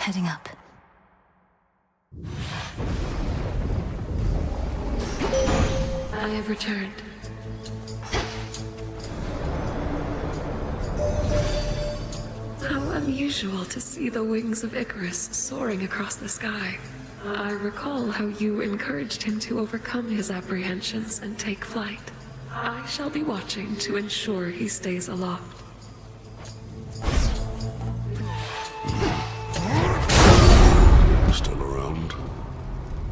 Heading up. I have returned. How unusual to see the wings of Icarus soaring across the sky. I recall how you encouraged him to overcome his apprehensions and take flight. I shall be watching to ensure he stays aloft. Still around?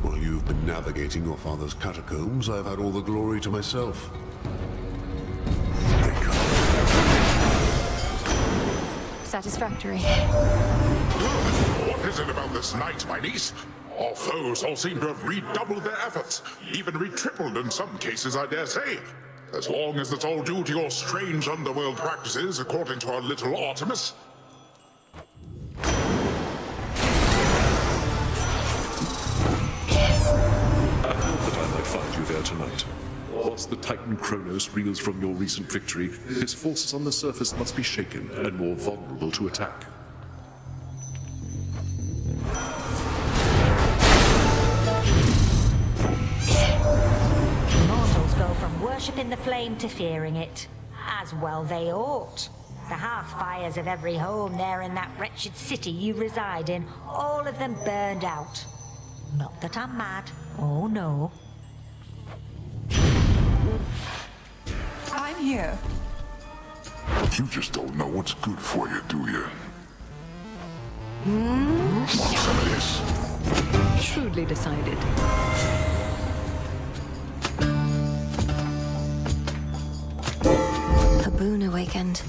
While you've been navigating your father's catacombs, I've had all the glory to myself. They come. Satisfactory. What is it about this night, my niece? Our foes all seem to have redoubled their efforts, even re-tripled in some cases, I dare say. As long as it's all due to your strange underworld practices, according to our little Artemis. I thought that I might find you there tonight. Once the Titan Kronos reels from your recent victory, his forces on the surface must be shaken and more vulnerable to attack. Mortals go from worshipping the flame to fearing it. As well they ought. The hearth fires of every home there in that wretched city you reside in, all of them burned out. Not that I'm mad. Oh no. I'm here. You just don't know what's good for you, do you? Want some of this? Shrewdly decided. A boon awakened.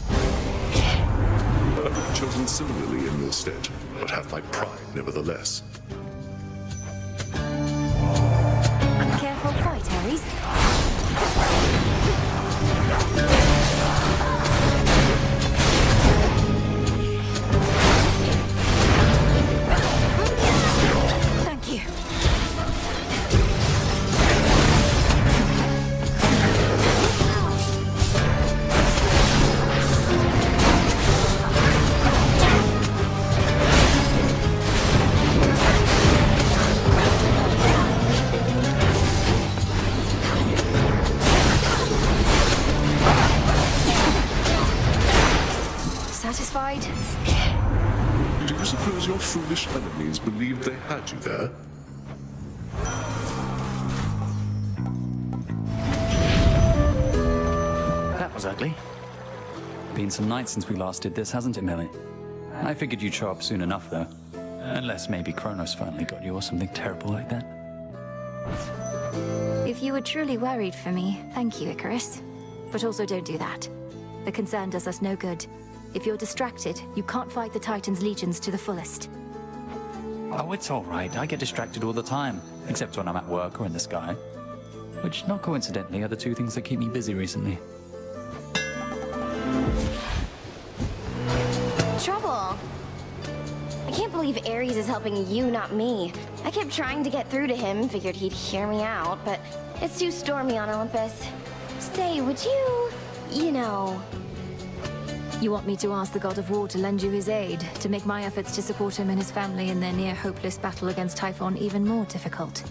I would have chosen similarly in your stead, but have my pride nevertheless. Careful fight, Eris. Thank you. Satisfied? Do you suppose your foolish enemies believed they had you there? That was ugly. Been some nights since we last did this, hasn't it, Millie? I figured you'd show up soon enough, though. Unless maybe Kronos finally got you or something terrible like that. If you were truly worried for me, thank you, Icarus. But also don't do that. The concern does us no good. If you're distracted, you can't fight the Titan's legions to the fullest. Oh, it's all right. I get distracted all the time, except when I'm at work or in the sky. Which, not coincidentally, are the two things that keep me busy recently. Trouble. I can't believe Eris is helping you, not me. I kept trying to get through to him, figured he'd hear me out, but it's too stormy on Olympus. Say, would you know... You want me to ask the God of War to lend you his aid, to make my efforts to support him and his family in their near-hopeless battle against Typhon even more difficult?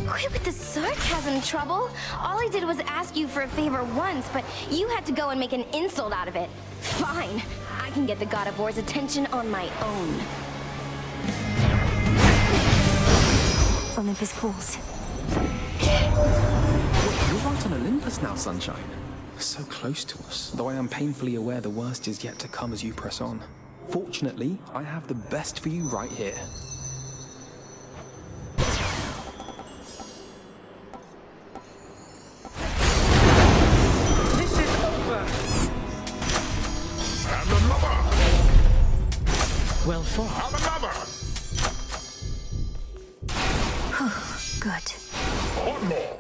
Quit with the sarcasm, Trouble. All I did was ask you for a favor once, but you had to go and make an insult out of it. Fine. I can get the God of War's attention on my own. Olympus calls. You're right on Olympus now, Sunshine. So close to us, though I am painfully aware the worst is yet to come as you press on. Fortunately, I have the best for you right here. This is over. And another! Well fought. And another! Good. One more!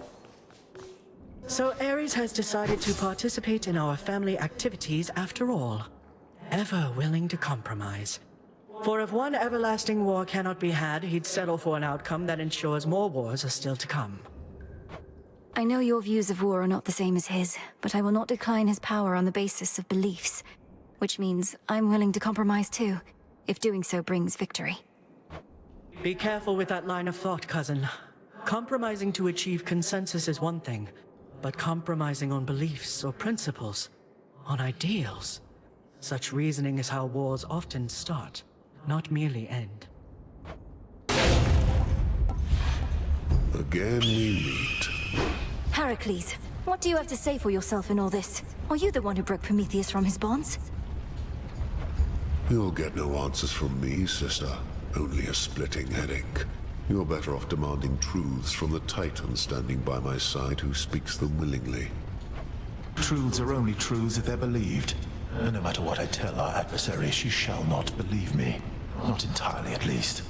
So Eris has decided to participate in our family activities after all. Ever willing to compromise. For if one everlasting war cannot be had, he'd settle for an outcome that ensures more wars are still to come. I know your views of war are not the same as his, but I will not decline his power on the basis of beliefs. Which means I'm willing to compromise too. if doing so brings victory. Be careful with that line of thought, cousin. Compromising to achieve consensus is one thing, but compromising on beliefs or principles, on ideals, such reasoning is how wars often start, not merely end. Again we meet. Heracles, what do you have to say for yourself in all this? Are you the one who broke Prometheus from his bonds? You'll get no answers from me, sister. Only a splitting headache. You're better off demanding truths from the Titan standing by my side who speaks them willingly. Truths are only truths if they're believed. And no matter what I tell our adversary, she shall not believe me. Not entirely, at least.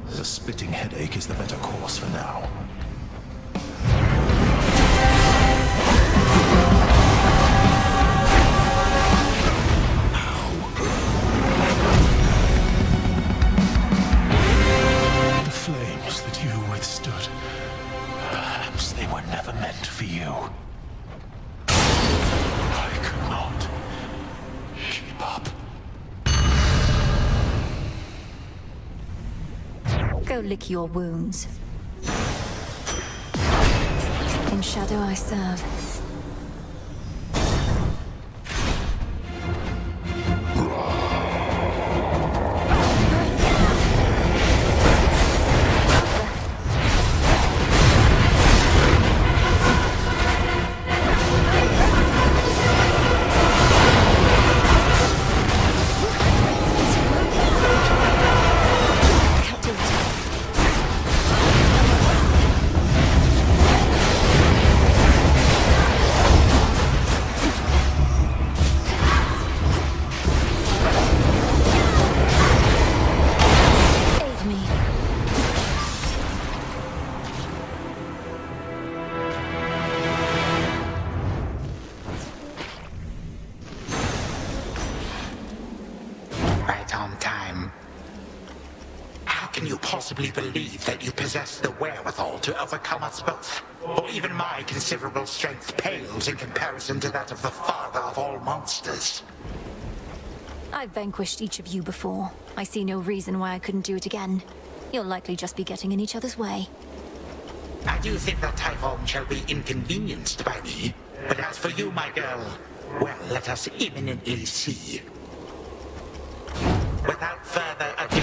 The splitting headache is the better course for now. The flames that you withstood, perhaps they were never meant for you. I could not keep up. Go lick your wounds. In shadow I serve. Believe that you possess the wherewithal to overcome us both, or even my considerable strength pales in comparison to that of the father of all monsters. I've vanquished each of you before. I see no reason why I couldn't do it again. You'll likely just be getting in each other's way. I do think that Typhon shall be inconvenienced by me, but as for you, my girl, well, let us imminently see. Without further ado...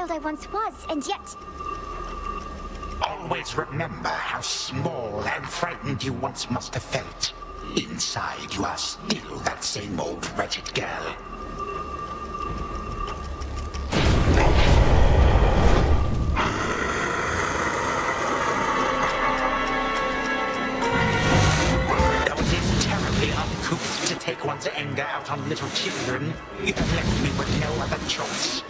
world I once was, and yet... Always remember how small and frightened you once must have felt. Inside, you are still that same old wretched girl. Though it is terribly uncouth to take one's anger out on little children, you have left me with no other choice.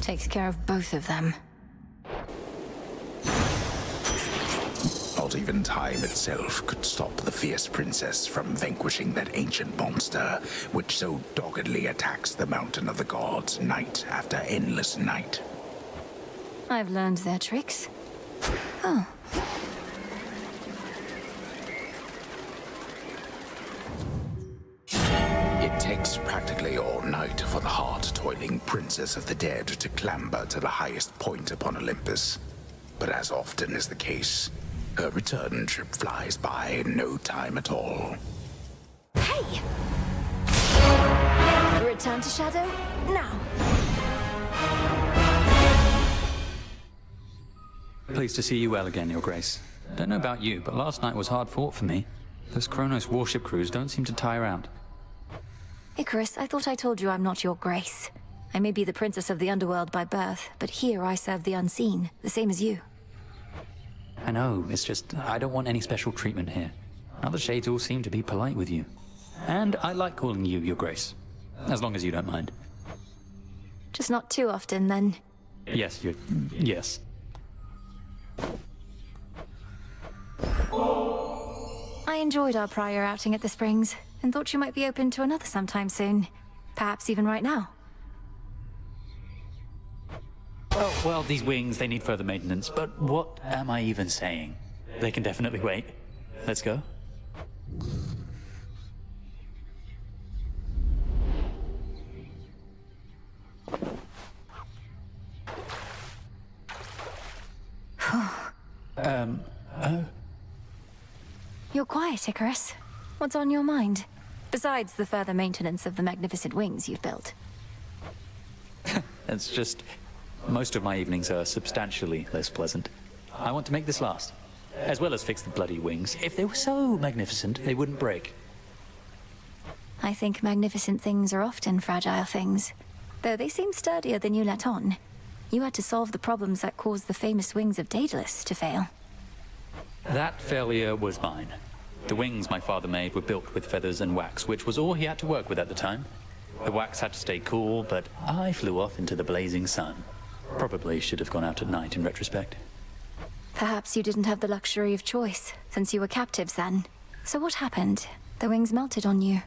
Takes care of both of them. Not even time itself could stop the fierce princess from vanquishing that ancient monster, which so doggedly attacks the Mountain of the Gods night after endless night. I've learned their tricks. Oh. It takes practically all night for the hard-toiling princess of the dead to clamber to the highest point upon Olympus. But as often is the case, her return trip flies by in no time at all. Hey! Return to Shadow, now. Pleased to see you well again, Your Grace. Don't know about you, but last night was hard fought for me. Those Kronos warship crews don't seem to tire out. Icarus, I thought I told you I'm not your grace. I may be the princess of the underworld by birth, but here I serve the unseen, the same as you. I know, it's just, I don't want any special treatment here. Other shades all seem to be polite with you. And I like calling you Your Grace. As long as you don't mind. Just not too often, then. Yes, yes. I enjoyed our prior outing at the Springs, and thought you might be open to another sometime soon. Perhaps even right now. Oh, well, these wings, they need further maintenance, but what am I even saying? They can definitely wait. Let's go. Oh. You're quiet, Icarus. What's on your mind? Besides the further maintenance of the magnificent wings you've built. It's just, most of my evenings are substantially less pleasant. I want to make this last, as well as fix the bloody wings. If they were so magnificent, they wouldn't break. I think magnificent things are often fragile things. Though they seem sturdier than you let on. You had to solve the problems that caused the famous wings of Daedalus to fail. That failure was mine. The wings my father made were built with feathers and wax, which was all he had to work with at the time. The wax had to stay cool, but I flew off into the blazing sun. Probably should have gone out at night in retrospect. Perhaps you didn't have the luxury of choice, since you were captives then. So what happened? The wings melted on you.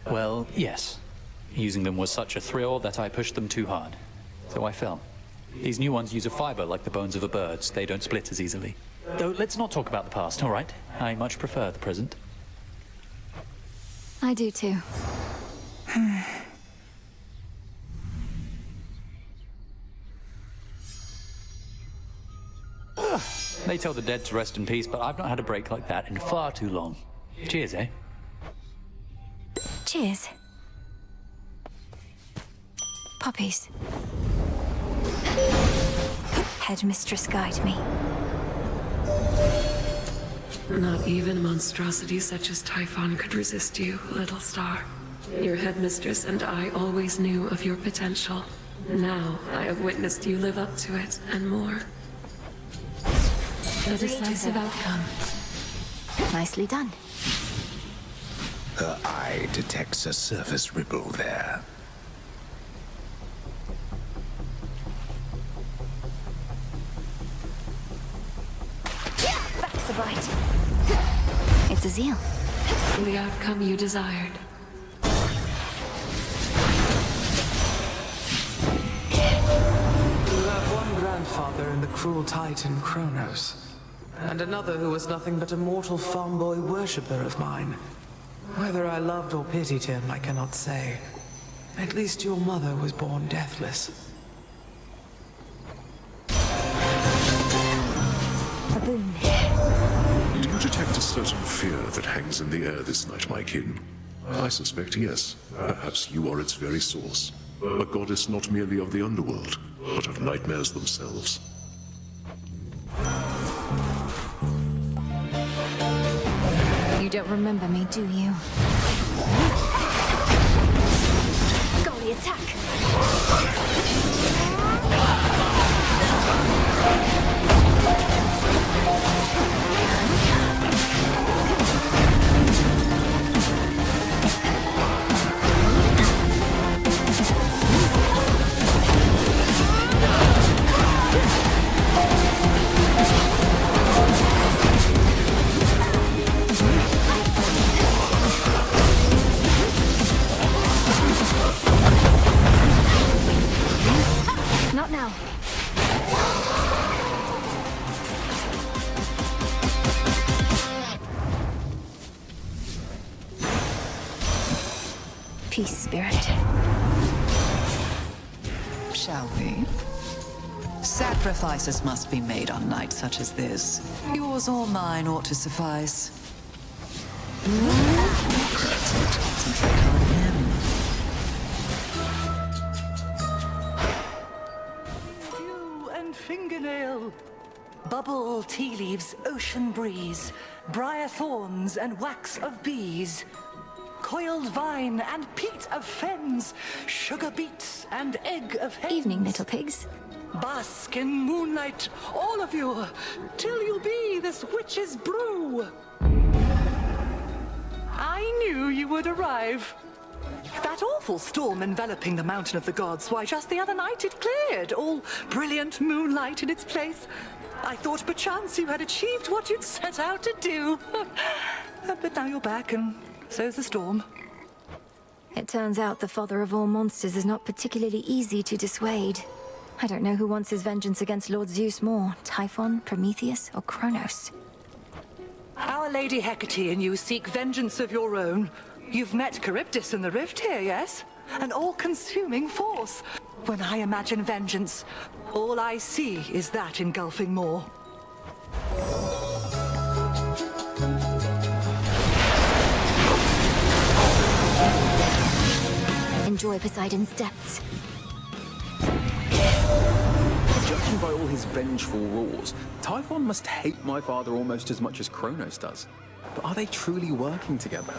Well, yes. Using them was such a thrill that I pushed them too hard. So I fell. These new ones use a fiber like the bones of a bird, so they don't split as easily. Though, let's not talk about the past, all right? I much prefer the present. I do too. They tell the dead to rest in peace, but I've not had a break like that in far too long. Cheers, eh? Cheers. Poppies. Headmistress, guide me. Not even a monstrosity such as Typhon could resist you, little star. Your headmistress and I always knew of your potential. Now I have witnessed you live up to it, and more. A decisive outcome. Nicely done. Her eye detects a surface ripple there. right. It's a zeal. The outcome you desired. You have one grandfather in the cruel Titan Kronos, and another who was nothing but a mortal farm boy worshipper of mine. Whether I loved or pitied him, I cannot say. At least your mother was born deathless. A boon. Do you detect a certain fear that hangs in the air this night, my kin? I suspect yes. Perhaps you are its very source. A goddess not merely of the underworld, but of nightmares themselves. You don't remember me, do you? Golly, attack! Not now. Peace, spirit. Shall we? Sacrifices must be made on nights such as this. Yours or mine ought to suffice. Concentrate on him. Dew and fingernail. Bubble tea leaves, ocean breeze. Briar thorns and wax of bees. Coiled vine and peat of fens. Sugar beets and egg of hens. Evening, little pigs. Bask in moonlight, all of you, till you be this witch's brew. I knew you would arrive. That awful storm enveloping the mountain of the gods, why, just the other night it cleared, all brilliant moonlight in its place. I thought perchance you had achieved what you'd set out to do. But now you're back, and so's the storm. It turns out the father of all monsters is not particularly easy to dissuade. I don't know who wants his vengeance against Lord Zeus more, Typhon, Prometheus, or Kronos. Our Lady Hecate and you seek vengeance of your own. You've met Charybdis in the rift here, yes? An all-consuming force. When I imagine vengeance, all I see is that engulfing maw. Enjoy Poseidon's depths. Judging by all his vengeful roars, Typhon must hate my father almost as much as Kronos does. But are they truly working together?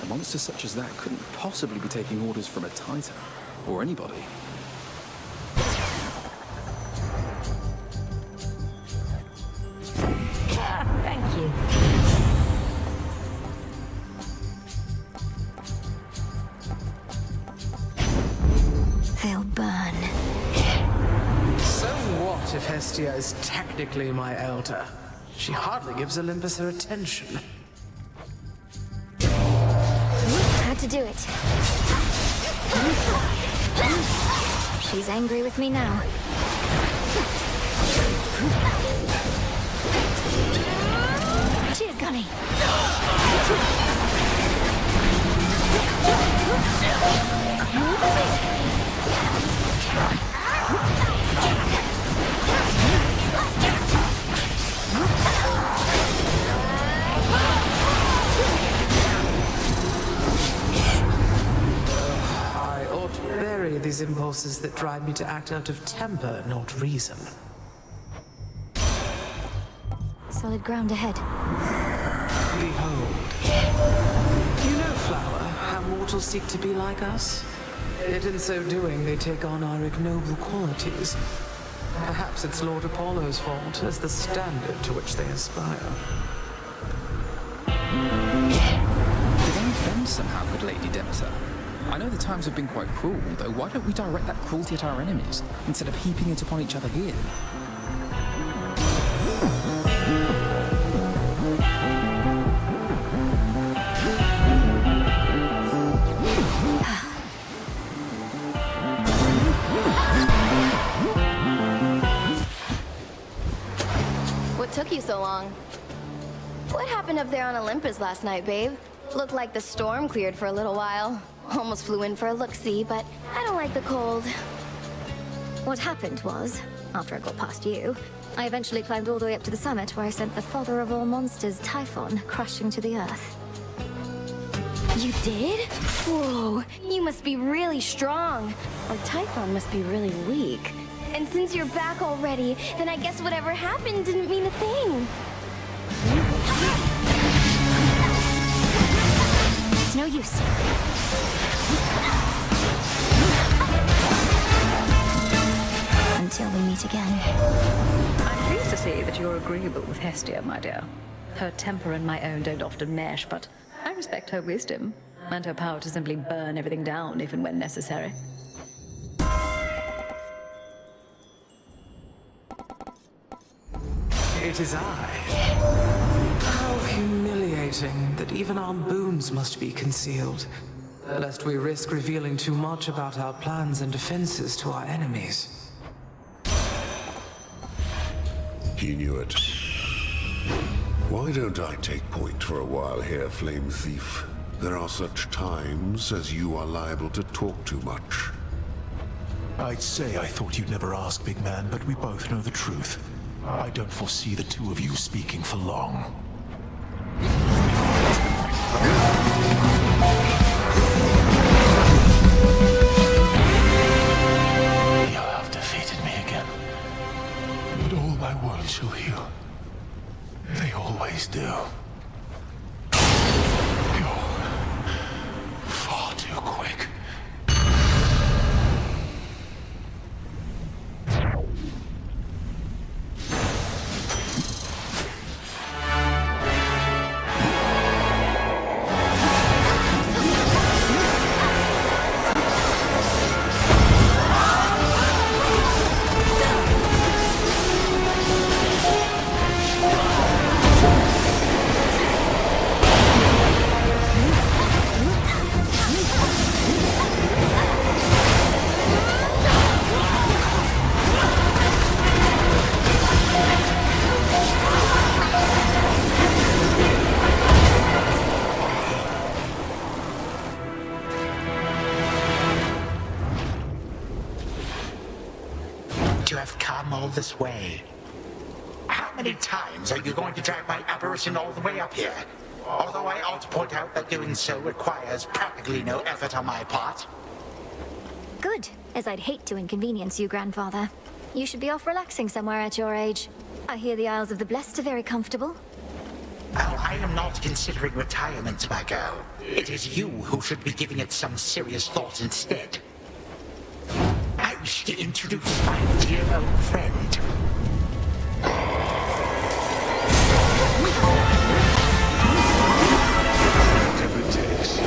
A monster such as that couldn't possibly be taking orders from a Titan, or anybody. Thank you. They'll burn. So what if Hestia is technically my elder? She hardly gives Olympus her attention. Had to do it. She's angry with me now. Cheers, Gunny. I ought to bury these impulses that drive me to act out of temper, not reason. Solid ground ahead. Behold. You know, Flower, how mortals seek to be like us? Yet in so doing, they take on our ignoble qualities. Perhaps it's Lord Apollo's fault, as the standard to which they aspire. Did I offend somehow, good Lady Demeter? I know the times have been quite cruel, though why don't we direct that cruelty at our enemies, instead of heaping it upon each other here? what took you so long. What happened up there on Olympus last night, babe? Looked like the storm cleared for a little while. Almost flew in for a look-see, but I don't like the cold. What happened was, after I got past you, I eventually climbed all the way up to the summit where I sent the father of all monsters, Typhon, crashing to the earth. You did? Whoa, you must be really strong. Or Typhon must be really weak. And since you're back already, then I guess whatever happened didn't mean a thing. It's no use. Until we meet again. I'm pleased to see that you're agreeable with Hestia, my dear. Her temper and my own don't often mesh, but I respect her wisdom and her power to simply burn everything down if and when necessary. It is I. How humiliating that even our boons must be concealed, lest we risk revealing too much about our plans and defenses to our enemies. He knew it. Why don't I take point for a while here, Flame Thief? There are such times as you are liable to talk too much. I'd say I thought you'd never ask, big man, but we both know the truth. I don't foresee the two of you speaking for long. You have defeated me again. But all my wounds shall heal. They always do. You're far too quick. To have come all this way. How many times are you going to drag my apparition all the way up here? Although I ought to point out that doing so requires practically no effort on my part. Good, as I'd hate to inconvenience you, Grandfather. You should be off relaxing somewhere at your age. I hear the Isles of the Blessed are very comfortable. Oh, I am not considering retirement, my girl. It is you who should be giving it some serious thought instead. I wish to introduce my dear old friend. Whatever it takes.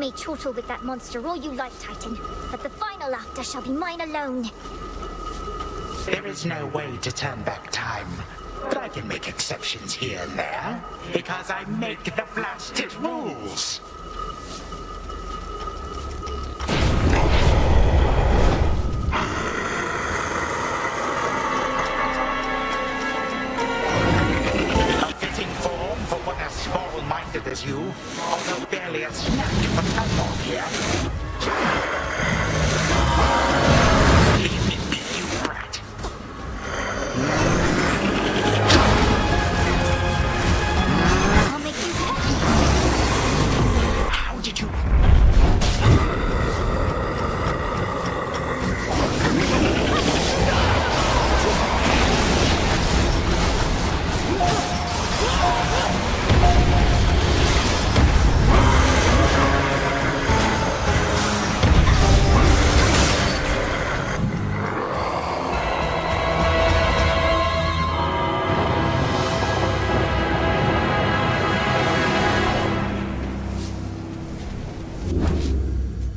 may chortle with that monster all you like, Titan, but the final laughter shall be mine alone. There is no way to turn back time, but I can make exceptions here and there, because I make the blasted rules. A fitting form for one as small-minded as you, although barely a snack for Typhon here. Leave me be, you brat. I'll make you How did you...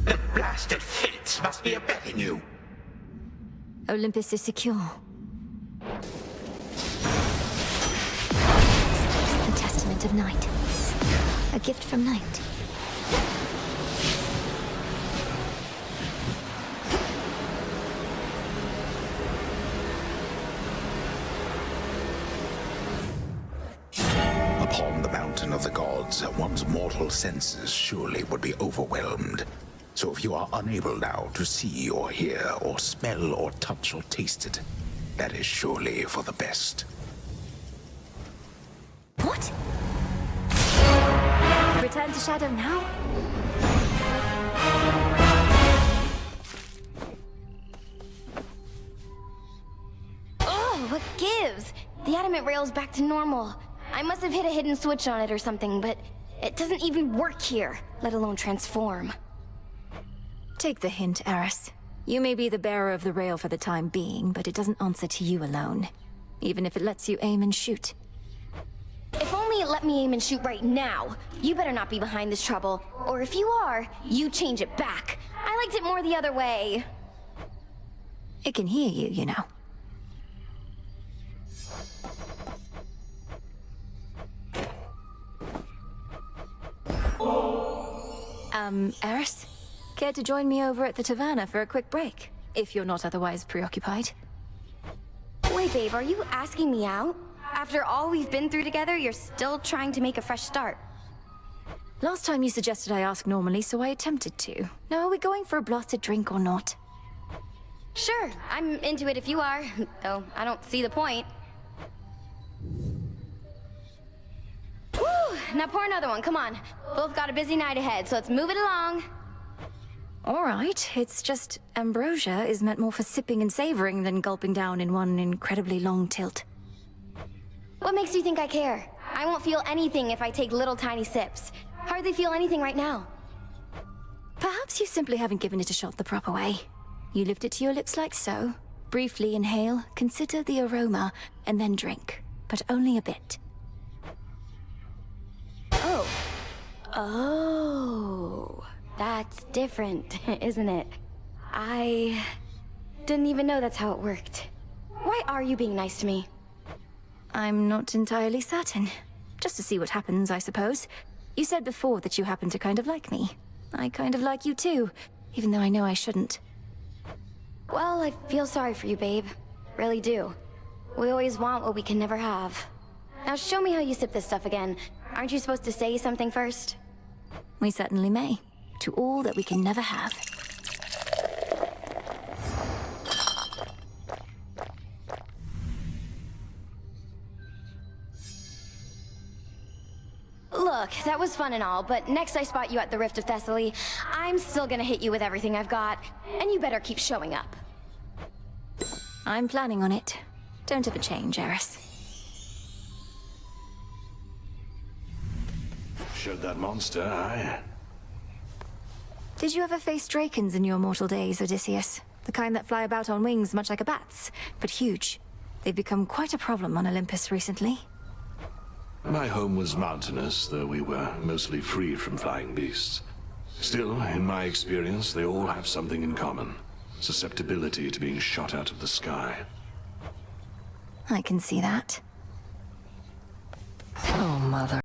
The blasted fates must be abetting you. Olympus is secure. A testament of night. A gift from night. Upon the mountain of the gods, one's mortal senses surely would be overwhelmed. So if you are unable now to see or hear or smell or touch or taste it, that is surely for the best. What? Return to Shadow now? Oh, what gives? The adamant rail's back to normal. I must have hit a hidden switch on it or something, but it doesn't even work here, let alone transform. Take the hint, Eris. You may be the bearer of the rail for the time being, but it doesn't answer to you alone. Even if it lets you aim and shoot. If only it let me aim and shoot right now. You better not be behind this trouble. Or if you are, you change it back. I liked it more the other way. It can hear you, you know. Eris? Care to join me over at the taverna for a quick break? If you're not otherwise preoccupied. Wait, babe, are you asking me out? After all we've been through together, you're still trying to make a fresh start. Last time you suggested I ask normally, so I attempted to. Now, are we going for a blasted drink or not? Sure, I'm into it if you are, though I don't see the point. Whew, now pour another one, come on. Both got a busy night ahead, so let's move it along. All right, it's just ambrosia is meant more for sipping and savoring than gulping down in one incredibly long tilt. What makes you think I care? I won't feel anything if I take little tiny sips. Hardly feel anything right now. Perhaps you simply haven't given it a shot the proper way. You lift it to your lips like so, briefly inhale, consider the aroma, and then drink. But only a bit. Oh. Oh. That's different, isn't it? I didn't even know that's how it worked. Why are you being nice to me? I'm not entirely certain. Just to see what happens, I suppose. You said before that you happen to kind of like me. I kind of like you too, even though I know I shouldn't. Well, I feel sorry for you, babe. Really do. We always want what we can never have. Now show me how you sip this stuff again. Aren't you supposed to say something first? We certainly may. To all that we can never have. Look, that was fun and all, but next I spot you at the Rift of Thessaly, I'm still gonna hit you with everything I've got, and you better keep showing up. I'm planning on it. Don't ever change, Eris. Showed that monster, aye? Did you ever face drakens in your mortal days, Odysseus? The kind that fly about on wings much like a bat's, but huge. They've become quite a problem on Olympus recently. My home was mountainous, though we were mostly free from flying beasts. Still, in my experience, they all have something in common. Susceptibility to being shot out of the sky. I can see that. Oh, Mother.